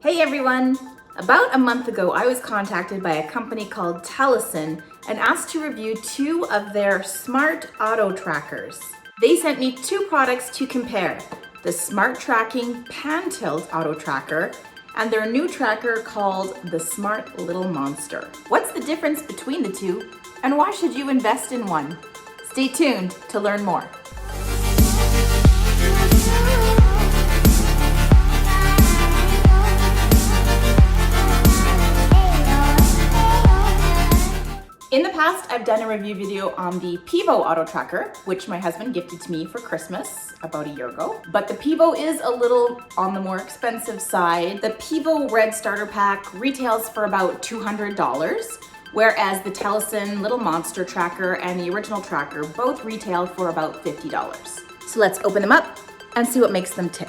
Hey everyone! About a month ago, I was contacted by a company called Telesin and asked to review two of their smart auto trackers. They sent me two products to compare, the Smart Tracking Pan Tilt Auto Tracker and their new tracker called the Smart Little Monster. What's the difference between the two and why should you invest in one? Stay tuned to learn more. In the past, I've done a review video on the Pivo Auto Tracker, which my husband gifted to me for Christmas about a year ago. But the Pivo is a little on the more expensive side. The Pivo Red Starter Pack retails for about $200, whereas the Telesin Little Monster Tracker and the original tracker both retail for about $50. So let's open them up and see what makes them tick.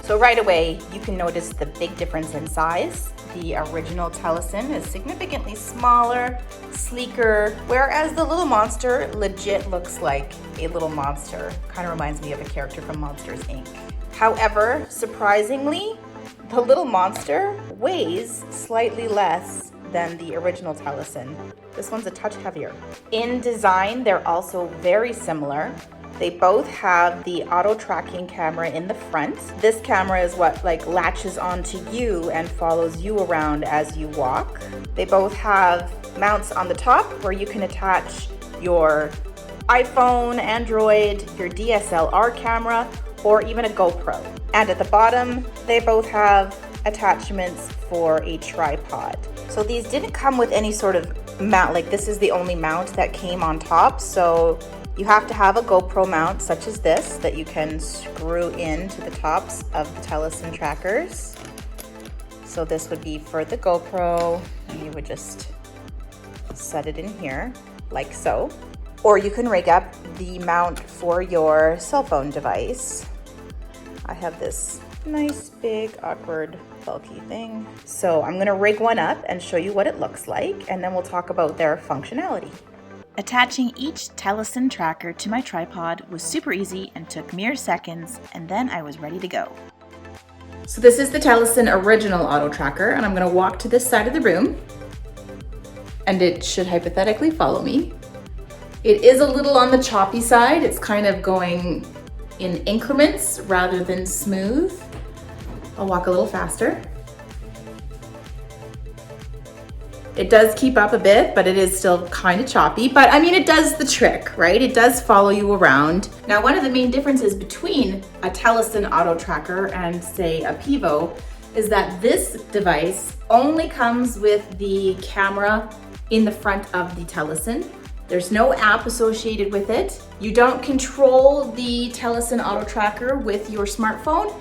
So right away, you can notice the big difference in size. The original Telesin is significantly smaller, sleeker, whereas the Little Monster legit looks like a little monster. Kind of reminds me of a character from Monsters, Inc. However, surprisingly, the Little Monster weighs slightly less than the original Telesin. This one's a touch heavier. In design, they're also very similar. They both have the auto tracking camera in the front. This camera is what latches onto you and follows you around as you walk. They both have mounts on the top where you can attach your iPhone, Android, your DSLR camera, or even a GoPro. And at the bottom, they both have attachments for a tripod. So these didn't come with any sort of mount, this is the only mount that came on top. So you have to have a GoPro mount such as this that you can screw into the tops of the Telesin trackers. So this would be for the GoPro, and you would just set it in here like so. Or you can rig up the mount for your cell phone device. I have this nice, big, awkward, bulky thing. So I'm gonna rig one up and show you what it looks like, and then we'll talk about their functionality. Attaching each Telesin tracker to my tripod was super easy and took mere seconds, and then I was ready to go. So this is the Telesin original auto tracker, and I'm gonna walk to this side of the room, and it should hypothetically follow me. It is a little on the choppy side. It's kind of going in increments rather than smooth. I'll walk a little faster. It does keep up a bit, but it is still kind of choppy. But I mean, it does the trick, right? It does follow you around. Now, one of the main differences between a Telesin auto tracker and say a Pivo is that this device only comes with the camera in the front of the Telesin. There's no app associated with it. You don't control the Telesin auto tracker with your smartphone.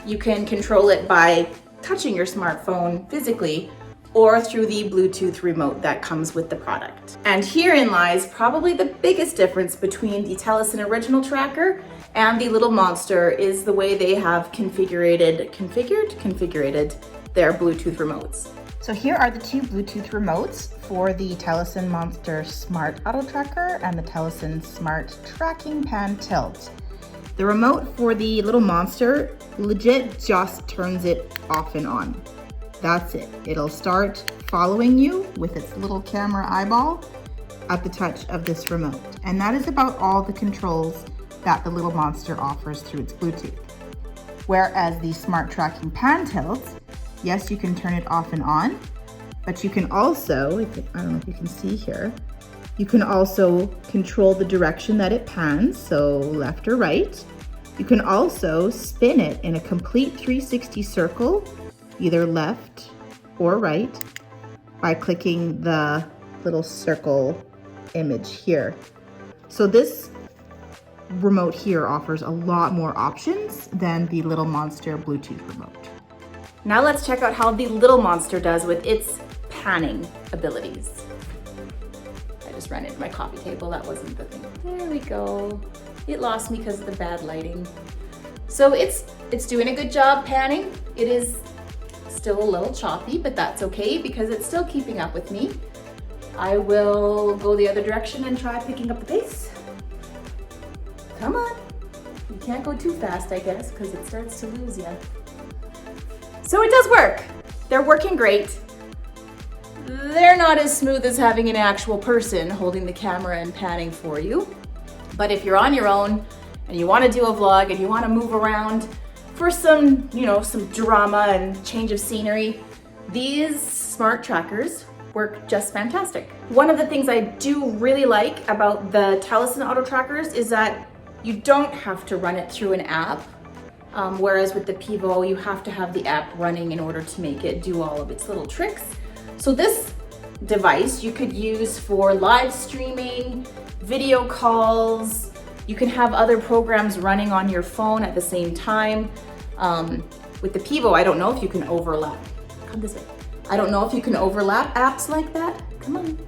You can control it by touching your smartphone physically or through the Bluetooth remote that comes with the product. And herein lies probably the biggest difference between the Telesin original tracker and the Little Monster is the way they have configured their Bluetooth remotes. So here are the two Bluetooth remotes for the Telesin Monster Smart Auto Tracker and the Telesin Smart Tracking Pan Tilt. The remote for the Little Monster legit just turns it off and on. That's it. It'll start following you with its little camera eyeball at the touch of this remote. And that is about all the controls that the Little Monster offers through its Bluetooth. Whereas the Smart Tracking Pan Tilt, yes, you can turn it off and on, but you can also, I don't know if you can see here, you can also control the direction that it pans, so left or right. You can also spin it in a complete 360 circle, either left or right, by clicking the little circle image here. So this remote here offers a lot more options than the Little Monster Bluetooth remote. Now let's check out how the Little Monster does with its panning abilities. I just ran into my coffee table, that wasn't the thing. There we go. It lost me because of the bad lighting. So it's doing a good job panning. It is still a little choppy, but that's okay because it's still keeping up with me. I will go the other direction and try picking up the pace. Come on. You can't go too fast, I guess, because it starts to lose you. So it does work. They're working great. They're not as smooth as having an actual person holding the camera and panning for you. But if you're on your own and you want to do a vlog and you want to move around for some, some drama and change of scenery, these smart trackers work just fantastic. One of the things I do really like about the Telesin auto trackers is that you don't have to run it through an app, whereas with the Pivo, you have to have the app running in order to make it do all of its little tricks. So this device you could use for live streaming, video calls. You can have other programs running on your phone at the same time. With the Pivo, I don't know if you can overlap. Come this way. I don't know if you can overlap apps like that. Come on.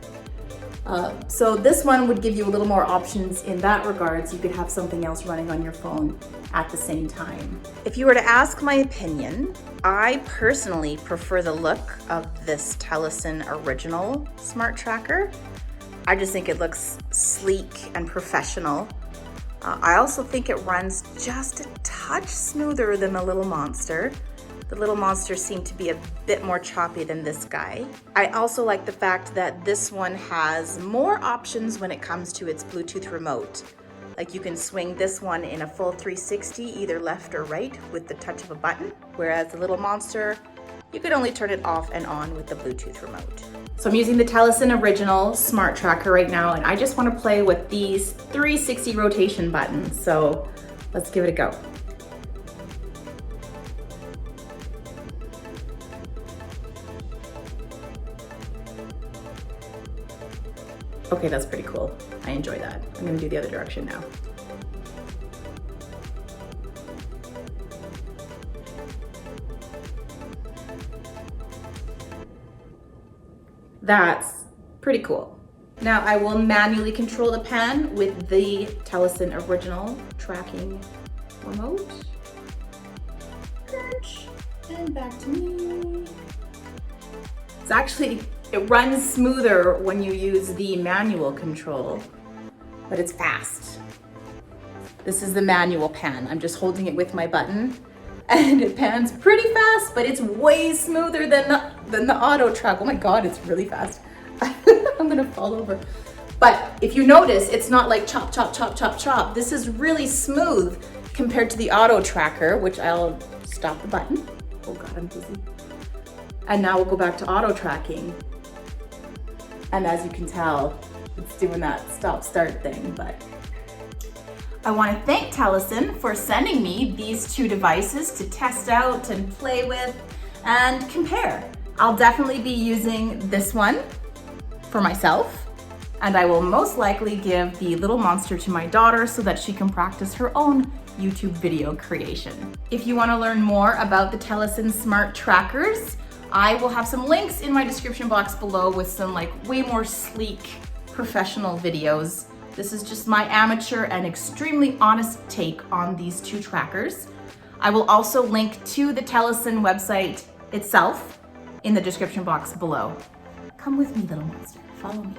So this one would give you a little more options in that regards. You could have something else running on your phone at the same time. If you were to ask my opinion, I personally prefer the look of this Telesin original smart tracker. I just think it looks sleek and professional. I also think it runs just a touch smoother than the Little Monster. The Little Monster seemed to be a bit more choppy than this guy. I also like the fact that this one has more options when it comes to its Bluetooth remote. Like you can swing this one in a full 360, either left or right with the touch of a button, whereas the Little Monster, you could only turn it off and on with the Bluetooth remote. So I'm using the Telesin original smart tracker right now, and I just want to play with these 360 rotation buttons. So let's give it a go. Okay, that's pretty cool. I enjoy that. I'm gonna do the other direction now. That's pretty cool. Now I will manually control the pan with the Telesin original tracking remote. And back to me. It runs smoother when you use the manual control, but it's fast. This is the manual pan. I'm just holding it with my button and it pans pretty fast, but it's way smoother than the auto track. Oh my God, it's really fast. I'm gonna fall over. But if you notice, it's not like chop, chop, chop, chop, chop. This is really smooth compared to the auto tracker, which I'll stop the button. Oh God, I'm dizzy. And now we'll go back to auto tracking. And as you can tell, it's doing that stop-start thing, but I want to thank Telesin for sending me these two devices to test out and play with and compare. I'll definitely be using this one for myself, and I will most likely give the Little Monster to my daughter so that she can practice her own YouTube video creation. If you want to learn more about the Telesin smart trackers, I will have some links in my description box below with some way more sleek professional videos. This is just my amateur and extremely honest take on these two trackers. I will also link to the Telesin website itself in the description box below. Come with me, Little Monster, follow me.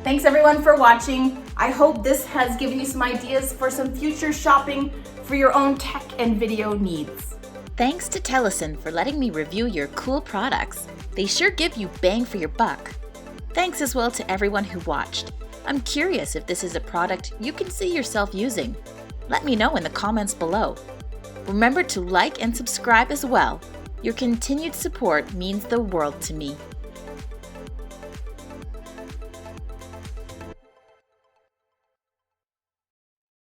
Thanks everyone for watching. I hope this has given you some ideas for some future shopping for your own tech and video needs. Thanks to Telesin for letting me review your cool products. They sure give you bang for your buck. Thanks as well to everyone who watched. I'm curious if this is a product you can see yourself using. Let me know in the comments below. Remember to like and subscribe as well. Your continued support means the world to me.